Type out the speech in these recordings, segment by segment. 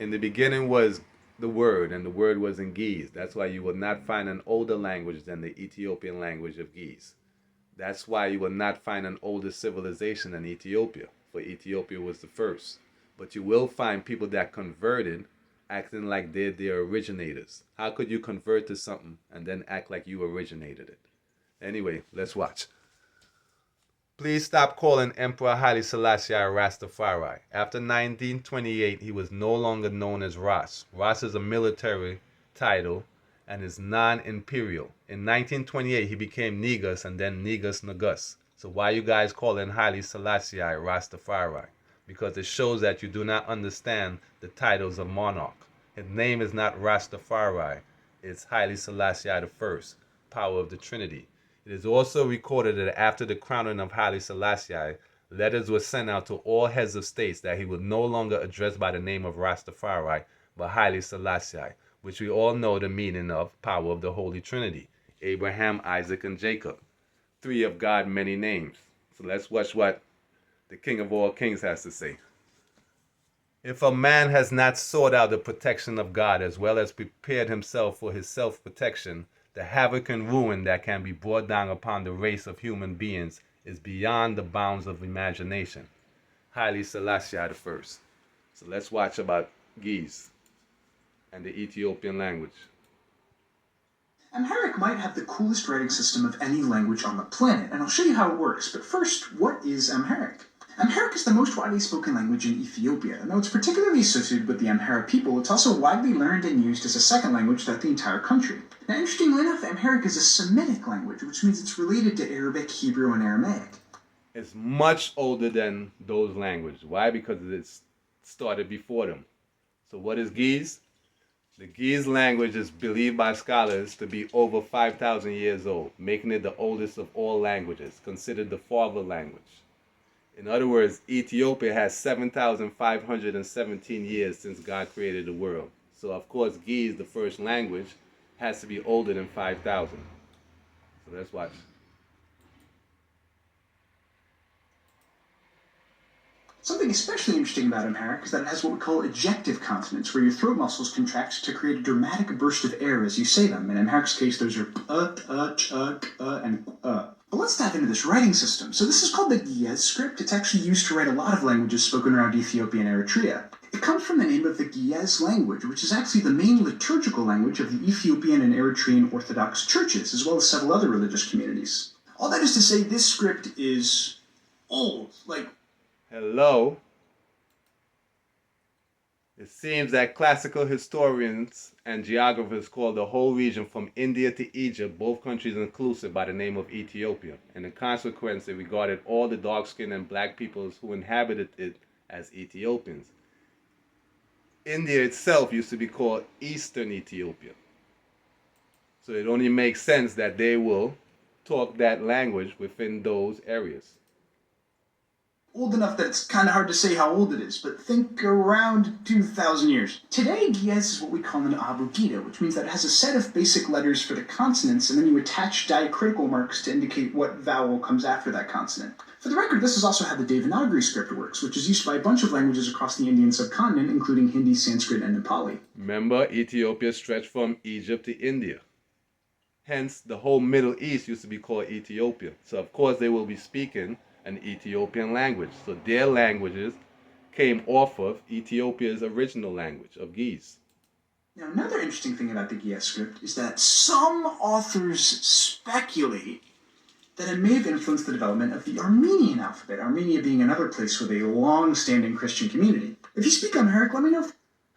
In the beginning was the Word, and the Word was in Ge'ez. That's why you will not find an older language than the Ethiopian language of Ge'ez. That's why you will not find an older civilization than Ethiopia, for Ethiopia was the first. But you will find people that converted acting like they're the originators. How could you convert to something and then act like you originated it? Anyway, let's watch. Please stop calling Emperor Haile Selassie Rastafari. After 1928, he was no longer known as Ras. Ras is a military title and is non-imperial. In 1928, he became Negus and then Negus Nagus. So why you guys calling Haile Selassie Rastafari? Because it shows that you do not understand the titles of monarch. His name is not Rastafari. It's Haile Selassie I, power of the Trinity. It is also recorded that after the crowning of Haile Selassie, letters were sent out to all heads of states that he was no longer addressed by the name of Rastafari, but Haile Selassie, which we all know the meaning of power of the Holy Trinity, Abraham, Isaac, and Jacob, three of God, many names. So let's watch what the King of all kings has to say. If a man has not sought out the protection of God as well as prepared himself for his self-protection, the havoc and ruin that can be brought down upon the race of human beings is beyond the bounds of imagination. Haile Selassie I. So let's watch about Ge'ez and the Ethiopian language. Amharic might have the coolest writing system of any language on the planet, and I'll show you how it works. But first, what is Amharic? Amharic is the most widely spoken language in Ethiopia, and though it's particularly associated with the Amhara people, it's also widely learned and used as a second language throughout the entire country. Now, interestingly enough, Amharic is a Semitic language, which means it's related to Arabic, Hebrew, and Aramaic. It's much older than those languages. Why? Because it started before them. So what is Ge'ez? The Ge'ez language is believed by scholars to be over 5,000 years old, making it the oldest of all languages, considered the father language. In other words, Ethiopia has 7,517 years since God created the world. So of course, Ge'ez, the first language, has to be older than 5,000. So let's watch. Something especially interesting about Amharic is that it has what we call ejective consonants, where your throat muscles contract to create a dramatic burst of air as you say them. In Amharic's case, those are and But let's dive into this writing system. So this is called the Ge'ez script. It's actually used to write a lot of languages spoken around Ethiopia and Eritrea. It comes from the name of the Ge'ez language, which is actually the main liturgical language of the Ethiopian and Eritrean Orthodox churches, as well as several other religious communities. All that is to say, this script is old, Hello. It seems that classical historians and geographers call the whole region from India to Egypt, both countries inclusive, by the name of Ethiopia. And in consequence, they regarded all the dark-skinned and black peoples who inhabited it as Ethiopians. India itself used to be called Eastern Ethiopia. So it only makes sense that they will talk that language within those areas. Old enough that it's kind of hard to say how old it is, but think around 2,000 years. Today, Ge'ez is what we call an abugida, which means that it has a set of basic letters for the consonants, and then you attach diacritical marks to indicate what vowel comes after that consonant. For the record, this is also how the Devanagari script works, which is used by a bunch of languages across the Indian subcontinent, including Hindi, Sanskrit, and Nepali. Remember, Ethiopia stretched from Egypt to India. Hence, the whole Middle East used to be called Ethiopia. So, of course, they will be speaking an Ethiopian language. So their languages came off of Ethiopia's original language of Ge'ez. Now, another interesting thing about the Ge'ez script is that some authors speculate that it may have influenced the development of the Armenian alphabet, Armenia being another place with a long-standing Christian community. If you speak Amharic, let me know.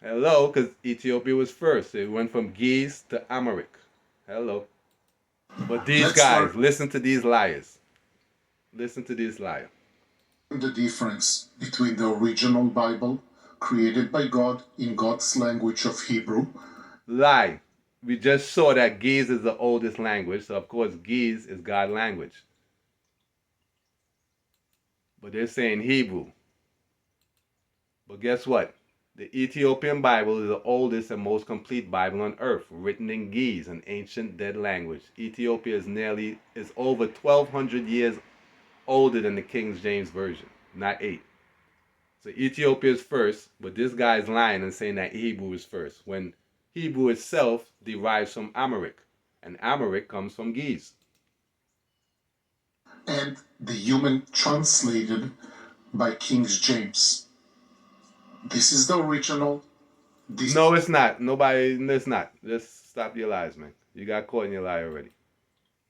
Hello, because Ethiopia was first. It went from Ge'ez to Amharic. Hello. But these guys, listen to these liars. Listen to this liar. The difference between the original Bible, created by God in God's language of Hebrew. Lie. We just saw that Ge'ez is the oldest language, so of course Ge'ez is God's language. But they're saying Hebrew. But guess what? The Ethiopian Bible is the oldest and most complete Bible on earth, written in Ge'ez, an ancient dead language. Ethiopia is over 1,200 years older than the King James Version, not 8. So Ethiopia is first, but this guy's lying and saying that Hebrew is first, when Hebrew itself derives from Amharic, and Amharic comes from Ge'ez. And the human translated by King James. This is the original. No, it's not. Nobody, it's not. Just stop your lies, man. You got caught in your lie already.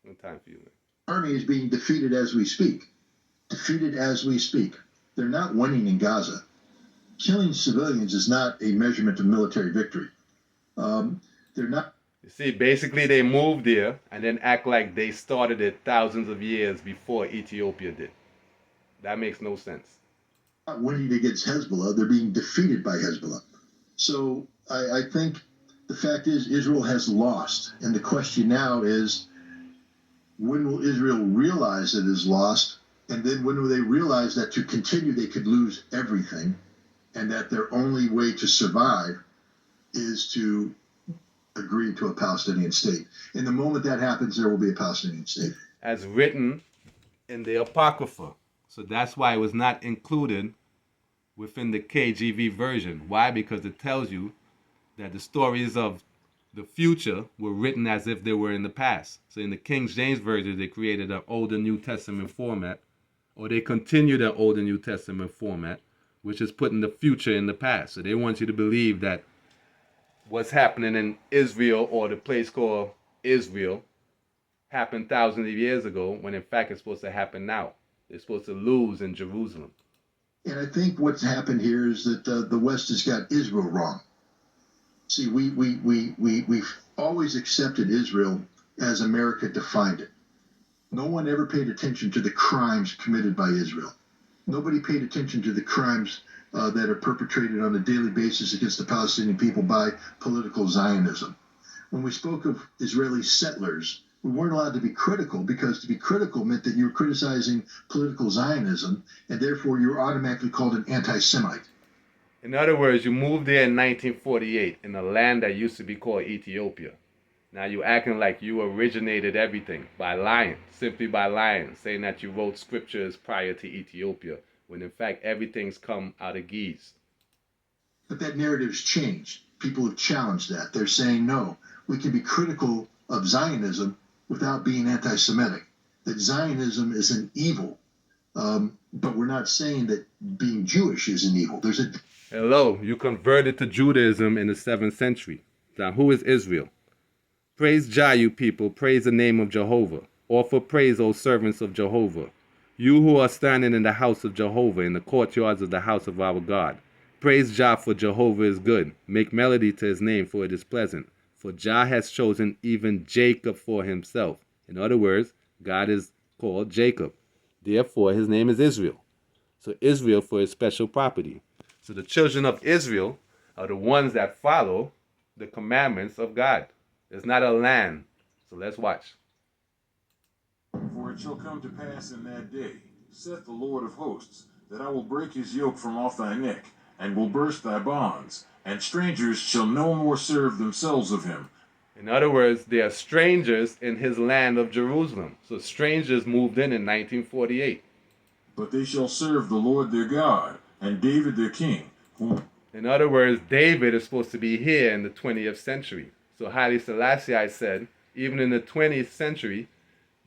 No time for you, man. Army is being defeated as we speak. Defeated as we speak. They're not winning in Gaza. Killing civilians is not a measurement of military victory. They're not. You see, basically they moved there and then act like they started it thousands of years before Ethiopia did. That makes no sense. Not winning against Hezbollah. They're being defeated by Hezbollah. So I think the fact is Israel has lost. And the question now is, when will Israel realize it is lost? And then when will they realize that to continue they could lose everything, and that their only way to survive is to agree to a Palestinian state? And the moment that happens, there will be a Palestinian state. As written in the Apocrypha. So that's why it was not included within the KJV version. Why? Because it tells you that the stories of the future were written as if they were in the past. So in the King James version, they created an Old and New Testament format, or they continue their Old and New Testament format, which is putting the future in the past. So they want you to believe that what's happening in Israel, or the place called Israel, happened thousands of years ago, when in fact it's supposed to happen now. They're supposed to lose in Jerusalem. And I think what's happened here is that the West has got Israel wrong. See, we've always accepted Israel as America defined it. No one ever paid attention to the crimes committed by Israel. Nobody paid attention to the crimes that are perpetrated on a daily basis against the Palestinian people by political Zionism. When we spoke of Israeli settlers, we weren't allowed to be critical, because to be critical meant that you were criticizing political Zionism, and therefore you were automatically called an anti-Semite. In other words, you moved there in 1948 in a land that used to be called Ethiopia. Now you're acting like you originated everything by lying, simply by lying, saying that you wrote scriptures prior to Ethiopia, when in fact everything's come out of Ge'ez. But that narrative's changed. People have challenged that. They're saying, no, we can be critical of Zionism without being anti-Semitic. That Zionism is an evil, but we're not saying that being Jewish is an evil. There's a... Hello, you converted to Judaism in the 7th century. Now who is Israel? Praise Jah, you people, praise the name of Jehovah. Offer praise, O servants of Jehovah. You who are standing in the house of Jehovah, in the courtyards of the house of our God. Praise Jah, for Jehovah is good. Make melody to his name, for it is pleasant. For Jah has chosen even Jacob for himself. In other words, God is called Jacob. Therefore, his name is Israel. So Israel for his special property. So the children of Israel are the ones that follow the commandments of God. It's not a land. So let's watch. For it shall come to pass in that day, saith the Lord of hosts, that I will break his yoke from off thy neck, and will burst thy bonds, and strangers shall no more serve themselves of him. In other words, they are strangers in his land of Jerusalem. So strangers moved in 1948. But they shall serve the Lord their God, and David their king, whom... In other words, David is supposed to be here in the 20th century. So Haile Selassie, I said, even in the 20th century,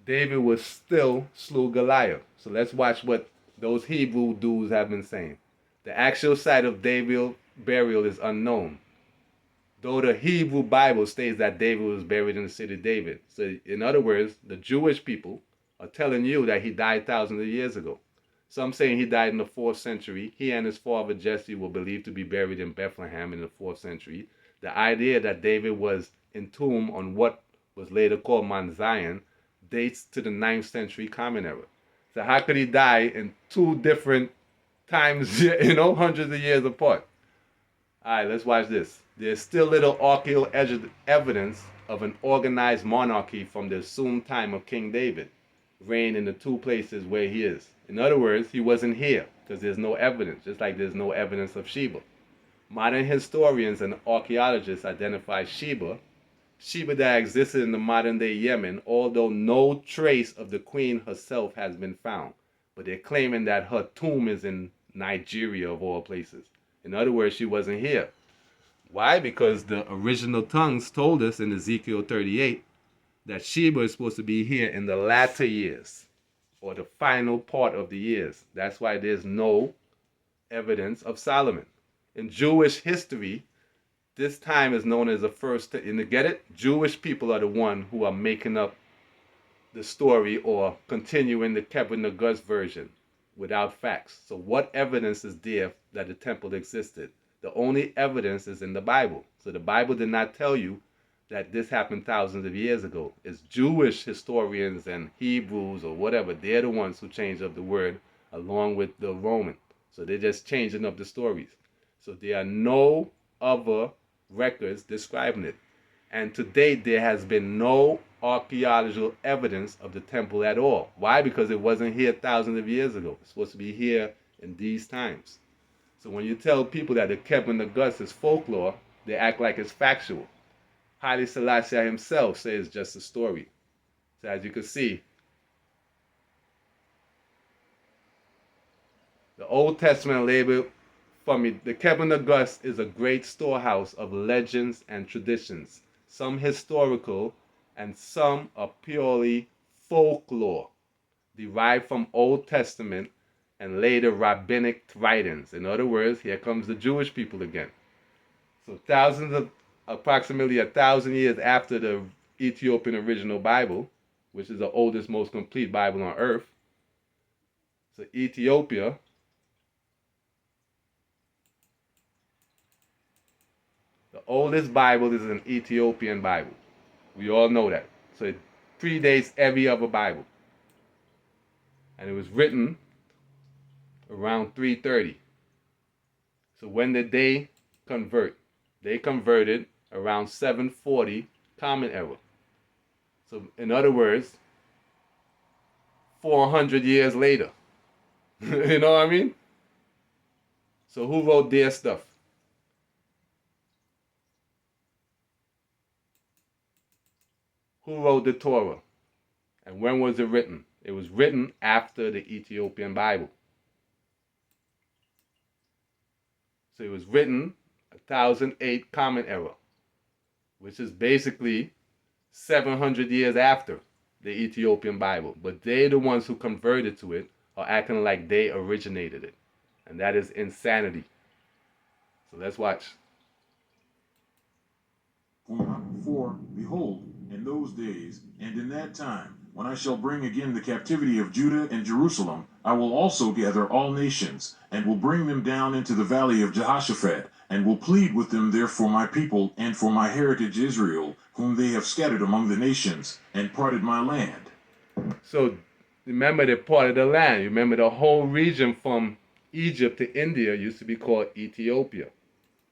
David was still slew Goliath. So let's watch what those Hebrew dudes have been saying. The actual site of David's burial is unknown, though the Hebrew Bible states that David was buried in the city of David. So in other words, the Jewish people are telling you that he died thousands of years ago. Some saying he died in the 4th century. He and his father Jesse were believed to be buried in Bethlehem in the 4th century. The idea that David was entombed on what was later called Mount Zion dates to the 9th century Common Era. So how could he die in two different times, hundreds of years apart? All right, let's watch this. There's still little archaeological evidence of an organized monarchy from the assumed time of King David, reigned in the two places where he is. In other words, he wasn't here because there's no evidence, just like there's no evidence of Sheba. Modern historians and archaeologists identify Sheba that existed in the modern-day Yemen, although no trace of the queen herself has been found. But they're claiming that her tomb is in Nigeria of all places. In other words, she wasn't here. Why? Because the original tongues told us in Ezekiel 38 that Sheba is supposed to be here in the latter years, or the final part of the years. That's why there's no evidence of Solomon. In Jewish history, this time is known as the first. And to get it, Jewish people are the one who are making up the story or continuing the Kevin the Gus version without facts. So what evidence is there that the temple existed? The only evidence is in the Bible. So the Bible did not tell you that this happened thousands of years ago. It's Jewish historians and Hebrews or whatever. They're the ones who changed up the word along with the Roman. So they're just changing up the stories. So there are no other records describing it. And to date, there has been no archaeological evidence of the temple at all. Why? Because it wasn't here thousands of years ago. It's supposed to be here in these times. So when you tell people that the Kevin the Gus is folklore, they act like it's factual. Haile Selassie himself says it's just a story. So as you can see, the Old Testament label for me, the Kevin the Gus is a great storehouse of legends and traditions, some historical and some are purely folklore, derived from Old Testament and later rabbinic writings. In other words, here comes the Jewish people again. So approximately 1,000 years after the Ethiopian original Bible, which is the oldest, most complete Bible on earth. So Ethiopia, the oldest Bible is an Ethiopian Bible. We all know that. So it predates every other Bible. And it was written around 330. So when did they convert? They converted around 740 Common Era. So in other words, 400 years later. You know what I mean? So who wrote their stuff? Who wrote the Torah? And when was it written? It was written after the Ethiopian Bible. So it was written 1008 Common Era, which is basically 700 years after the Ethiopian Bible. But they're the ones who converted to it are acting like they originated it. And that is insanity. So let's watch. For behold, in those days and in that time, when I shall bring again the captivity of Judah and Jerusalem, I will also gather all nations, and will bring them down into the valley of Jehoshaphat, and will plead with them there for my people and for my heritage Israel, whom they have scattered among the nations, and parted my land. So remember the part of the land. Remember the whole region from Egypt to India used to be called Ethiopia.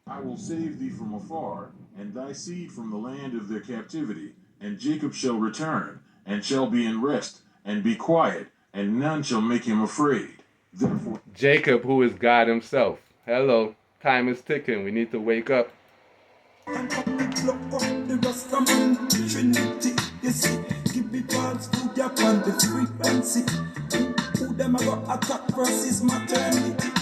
I will save thee from afar, and thy seed from the land of their captivity, and Jacob shall return, and shall be in rest, and be quiet, and none shall make him afraid. Therefore, Jacob, who is God himself. Hello, time is ticking. We need to wake up. Who them a go attack versus maternity?